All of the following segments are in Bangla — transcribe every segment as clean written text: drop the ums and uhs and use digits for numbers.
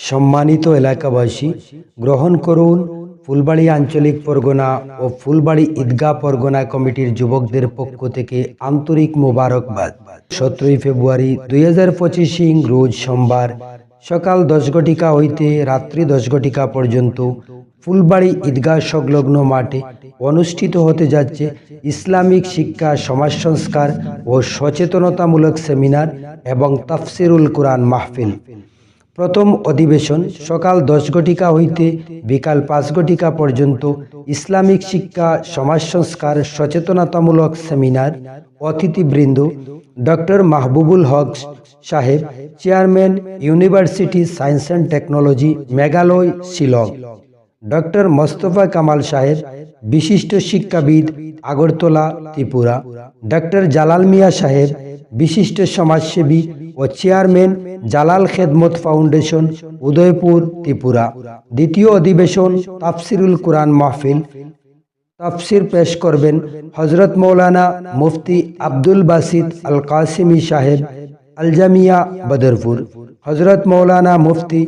সম্মানিত এলাকাবাসী, গ্রহণ করুন ফুলবাড়ী আঞ্চলিক পরগনা ও ফুলবাড়ী ঈদগাহ পরগনা কমিটির যুবকদের পক্ষ থেকে আন্তরিক মোবারকবাদ। 17 ফেব্রুয়ারি 2025 রোজ সোমবার সকাল 10 ঘটিকা হইতে রাত্রি 10 ঘটিকা পর্যন্ত ফুলবাড়ী ঈদগাহ সংলগ্ন মাঠে অনুষ্ঠিত হতে যাচ্ছে ইসলামিক শিক্ষা, সমাজ সংস্কার ও সচেতনতামূলক সেমিনার এবং তাফসিরুল কুরআন মাহফিল। প্রথম অধিবেশন সকাল 10 ঘটিকা হইতে বিকাল 5 ঘটিকা পর্যন্ত ইসলামিক শিক্ষা, সমাজ সংস্কার, সচেতনতামূলক সেমিনার। অতিথিবৃন্দ: ডক্টর মাহবুবুল হক সাহেব, chairman, university science and technology, Meghalaya, Shillong; doctor Mostafa Kamal সাহেব, বিশিষ্ট শিক্ষাবিদ, আগরতলা, ত্রিপুরা; ডক্টর জালাল মিয়া সাহেব, বিশিষ্ট সমাজসেবী ও চেয়ারম্যান, জালাল খেদমত ফাউন্ডেশন, উদয়পুর, ত্রিপুরা। দ্বিতীয় অধিবেশন তাফসিরুল কুরআন মাহফিল। তাফসির পেশ করবেন হজরত মৌলানা মুফতি আব্দুল বাসিত আল কাসিমি সাহেব, আলজামিয়া, বদরপুর; হজরত মৌলানা মুফতি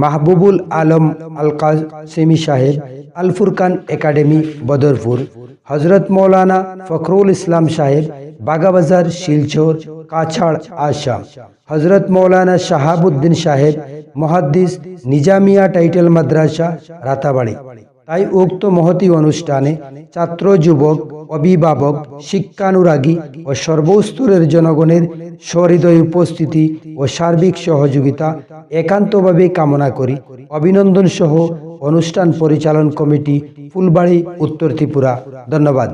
মাহবুবুল আলম আল কাসিমি সাহেব, আল ফুরকান একাডেমি, বদরপুর; হজরত মৌলানা ফখরুল ইসলাম সাহেব, বাগাবাজার, শিলচর, কাছাড়, আসাম; হজরত মৌলানা শাহাবুদ্দিন সাহেব, মুহাদ্দিস, নিজামিয়া টাইটেল মাদ্রাসা, রাতাবাড়ি। তাই উক্ত মহতি অনুষ্ঠানে ছাত্র, যুবক, অভিভাবক, শিক্ষানুরাগী ও সর্বস্তরের জনগণের সহৃদয় উপস্থিতি ও সার্বিক সহযোগিতা একান্তভাবে কামনা করি। অভিনন্দন সহ অনুষ্ঠান পরিচালন কমিটি, ফুলবাড়ী, উত্তর ত্রিপুরা। ধন্যবাদ।